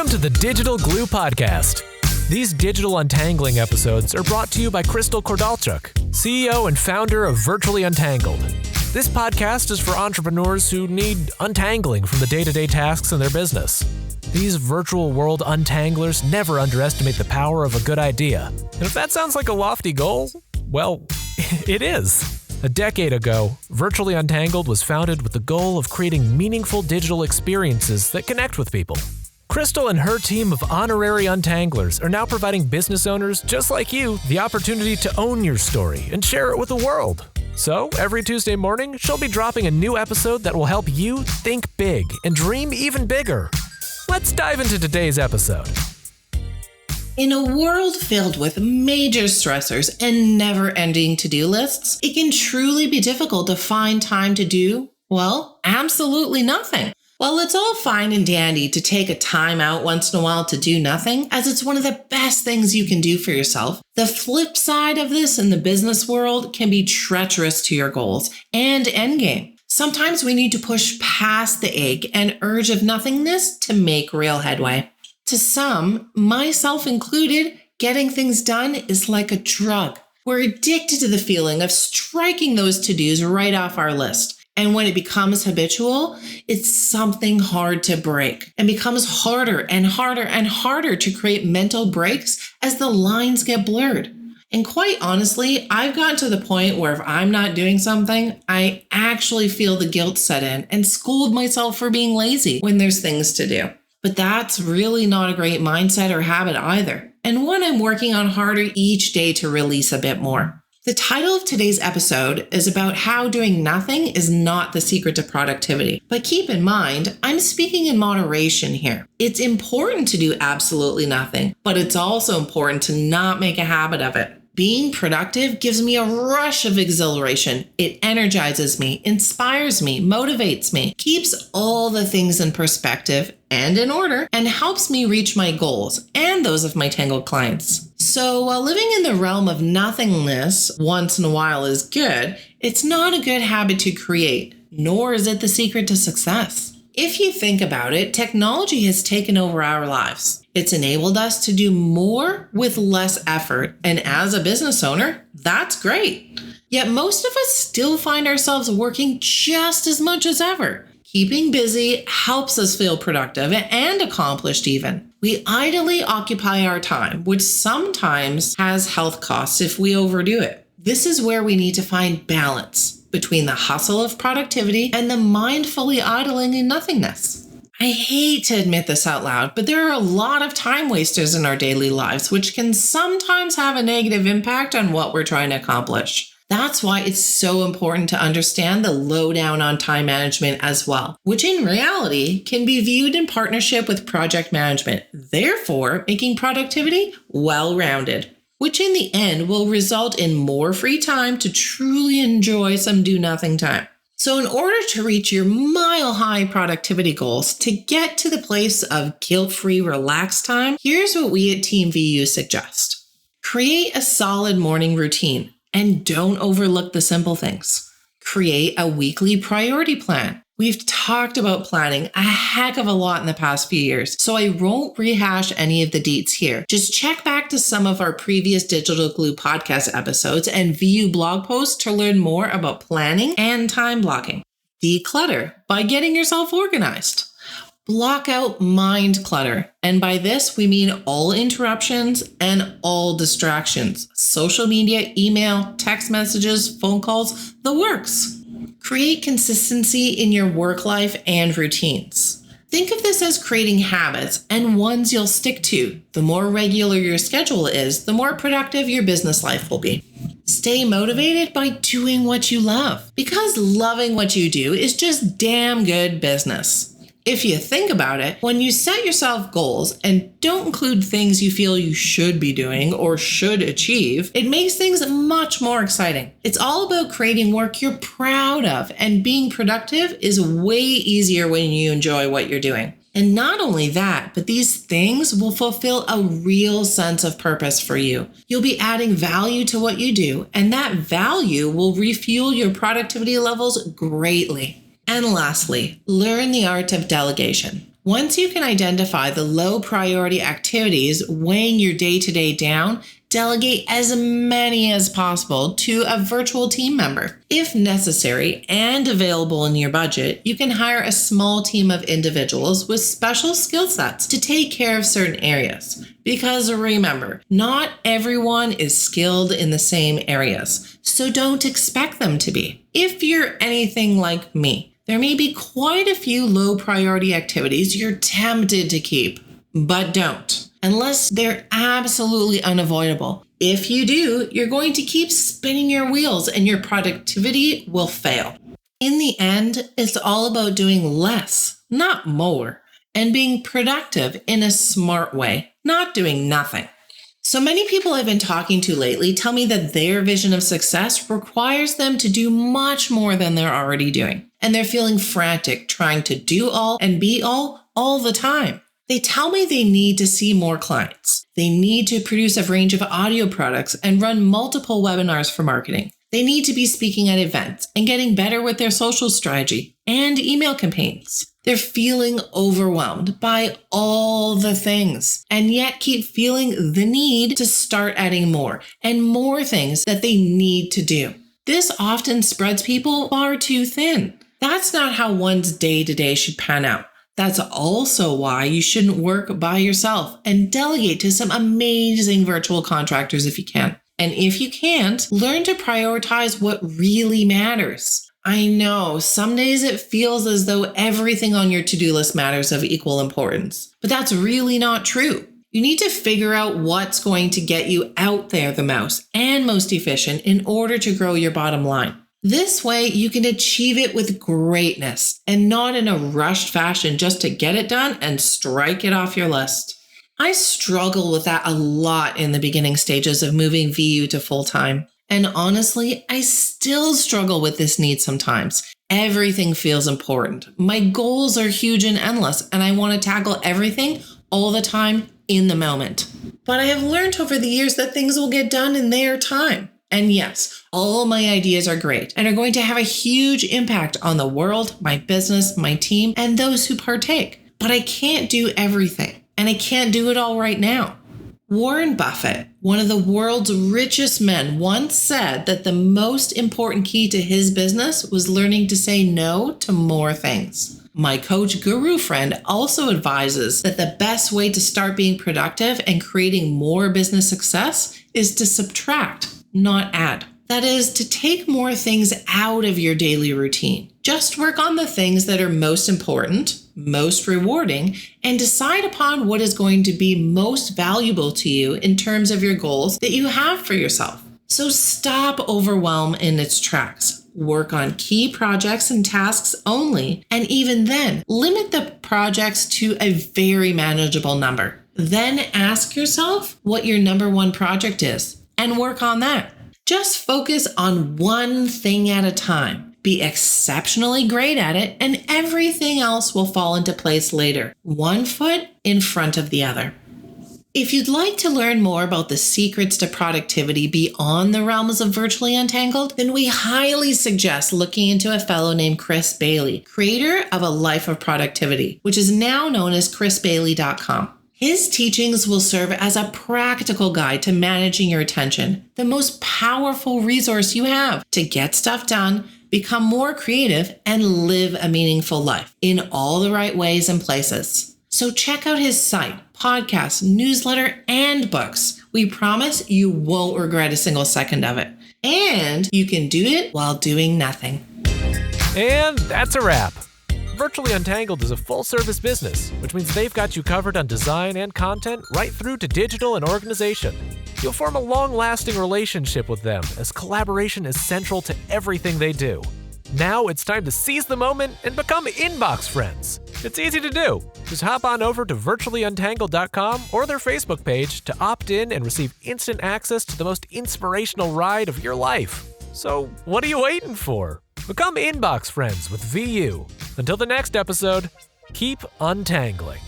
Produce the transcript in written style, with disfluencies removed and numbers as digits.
Welcome to the Digital Glue Podcast. These digital untangling episodes are brought to you by Crystal Kordalchuk, CEO and founder of Virtually Untangled. This podcast is for entrepreneurs who need untangling from the day-to-day tasks in their business. These virtual world untanglers never underestimate the power of a good idea. And if that sounds like a lofty goal, well, it is. A decade ago, Virtually Untangled was founded with the goal of creating meaningful digital experiences that connect with people. Crystal and her team of honorary untanglers are now providing business owners just like you the opportunity to own your story and share it with the world. So, every Tuesday morning, she'll be dropping a new episode that will help you think big and dream even bigger. Let's dive into today's episode. In a world filled with major stressors and never-ending to-do lists, it can truly be difficult to find time to do, well, absolutely nothing. While it's all fine and dandy to take a time out once in a while to do nothing, as it's one of the best things you can do for yourself, the flip side of this in the business world can be treacherous to your goals and endgame. Sometimes we need to push past the ache and urge of nothingness to make real headway. To some, myself included, getting things done is like a drug. We're addicted to the feeling of striking those to-dos right off our list. And when it becomes habitual, it's something hard to break and becomes harder and harder and harder to create mental breaks as the lines get blurred. And quite honestly, I've gotten to the point where if I'm not doing something, I actually feel the guilt set in and scold myself for being lazy when there's things to do. But that's really not a great mindset or habit either, and one I'm working on harder each day to release a bit more. The title of today's episode is about how doing nothing is not the secret to productivity. But keep in mind, I'm speaking in moderation here. It's important to do absolutely nothing, but it's also important to not make a habit of it. Being productive gives me a rush of exhilaration. It energizes me, inspires me, motivates me, keeps all the things in perspective and in order, and helps me reach my goals and those of my tangled clients. So while living in the realm of nothingness once in a while is good, it's not a good habit to create, nor is it the secret to success. If you think about it, technology has taken over our lives. It's enabled us to do more with less effort, and as a business owner, that's great. Yet most of us still find ourselves working just as much as ever. Keeping busy helps us feel productive and accomplished even. We idly occupy our time, which sometimes has health costs if we overdo it. This is where we need to find balance between the hustle of productivity and the mindfully idling in nothingness. I hate to admit this out loud, but there are a lot of time wasters in our daily lives, which can sometimes have a negative impact on what we're trying to accomplish. That's why it's so important to understand the lowdown on time management as well, which in reality can be viewed in partnership with project management, therefore making productivity well-rounded, which in the end will result in more free time to truly enjoy some do-nothing time. So in order to reach your mile-high productivity goals, to get to the place of guilt-free, relaxed time, here's what we at Team VU suggest. Create a solid morning routine and don't overlook the simple things. Create a weekly priority plan. We've talked about planning a heck of a lot in the past few years, so I won't rehash any of the deets here. Just check back to some of our previous Digital Glue podcast episodes and VU blog posts to learn more about planning and time blocking. Declutter by getting yourself organized. Block out mind clutter, and by this we mean all interruptions and all distractions. Social media, email, text messages, phone calls, the works. Create consistency in your work life and routines. Think of this as creating habits and ones you'll stick to. The more regular your schedule is, the more productive your business life will be. Stay motivated by doing what you love, because loving what you do is just damn good business. If you think about it, when you set yourself goals and don't include things you feel you should be doing or should achieve, it makes things much more exciting. It's all about creating work you're proud of, and being productive is way easier when you enjoy what you're doing. And not only that, but these things will fulfill a real sense of purpose for you. You'll be adding value to what you do, and that value will refuel your productivity levels greatly. And lastly, learn the art of delegation. Once you can identify the low priority activities weighing your day-to-day down, delegate as many as possible to a virtual team member. If necessary and available in your budget, you can hire a small team of individuals with special skill sets to take care of certain areas. Because remember, not everyone is skilled in the same areas, so don't expect them to be. If you're anything like me, there may be quite a few low priority activities you're tempted to keep, but don't, unless they're absolutely unavoidable. If you do, you're going to keep spinning your wheels and your productivity will fail. In the end, it's all about doing less, not more, and being productive in a smart way, not doing nothing. So many people I've been talking to lately tell me that their vision of success requires them to do much more than they're already doing. And they're feeling frantic, trying to do all and be all the time. They tell me they need to see more clients. They need to produce a range of audio products and run multiple webinars for marketing. They need to be speaking at events and getting better with their social strategy and email campaigns. They're feeling overwhelmed by all the things and yet keep feeling the need to start adding more and more things that they need to do. This often spreads people far too thin. That's not how one's day-to-day should pan out. That's also why you shouldn't work by yourself and delegate to some amazing virtual contractors if you can. And if you can't, learn to prioritize what really matters. I know some days it feels as though everything on your to-do list matters of equal importance, but that's really not true. You need to figure out what's going to get you out there the most and most efficient in order to grow your bottom line. This way, you can achieve it with greatness and not in a rushed fashion just to get it done and strike it off your list. I struggle with that a lot in the beginning stages of moving VU to full-time. And honestly, I still struggle with this need sometimes. Everything feels important. My goals are huge and endless, and I want to tackle everything all the time in the moment. But I have learned over the years that things will get done in their time. And yes, all my ideas are great and are going to have a huge impact on the world, my business, my team, and those who partake. But I can't do everything, and I can't do it all right now. Warren Buffett, one of the world's richest men, once said that the most important key to his business was learning to say no to more things. My coach guru friend also advises that the best way to start being productive and creating more business success is to subtract, not add. That is, to take more things out of your daily routine. Just work on the things that are most important, most rewarding, and decide upon what is going to be most valuable to you in terms of your goals that you have for yourself. So stop overwhelm in its tracks. Work on key projects and tasks only, and even then, limit the projects to a very manageable number. Then ask yourself what your number one project is and work on that. Just focus on one thing at a time. Be exceptionally great at it, and everything else will fall into place later, one foot in front of the other. If you'd like to learn more about the secrets to productivity beyond the realms of Virtually Untangled, then we highly suggest looking into a fellow named Chris Bailey, creator of A Life of Productivity, which is now known as chrisbailey.com. His teachings will serve as a practical guide to managing your attention, the most powerful resource you have to get stuff done, become more creative, and live a meaningful life in all the right ways and places. So check out his site, podcast, newsletter, and books. We promise you won't regret a single second of it. And you can do it while doing nothing. And that's a wrap. Virtually Untangled is a full-service business, which means they've got you covered on design and content right through to digital and organization. You'll form a long-lasting relationship with them, as collaboration is central to everything they do. Now it's time to seize the moment and become inbox friends. It's easy to do. Just hop on over to virtuallyuntangled.com or their Facebook page to opt in and receive instant access to the most inspirational ride of your life. So what are you waiting for? Become inbox friends with VU. Until the next episode, keep untangling.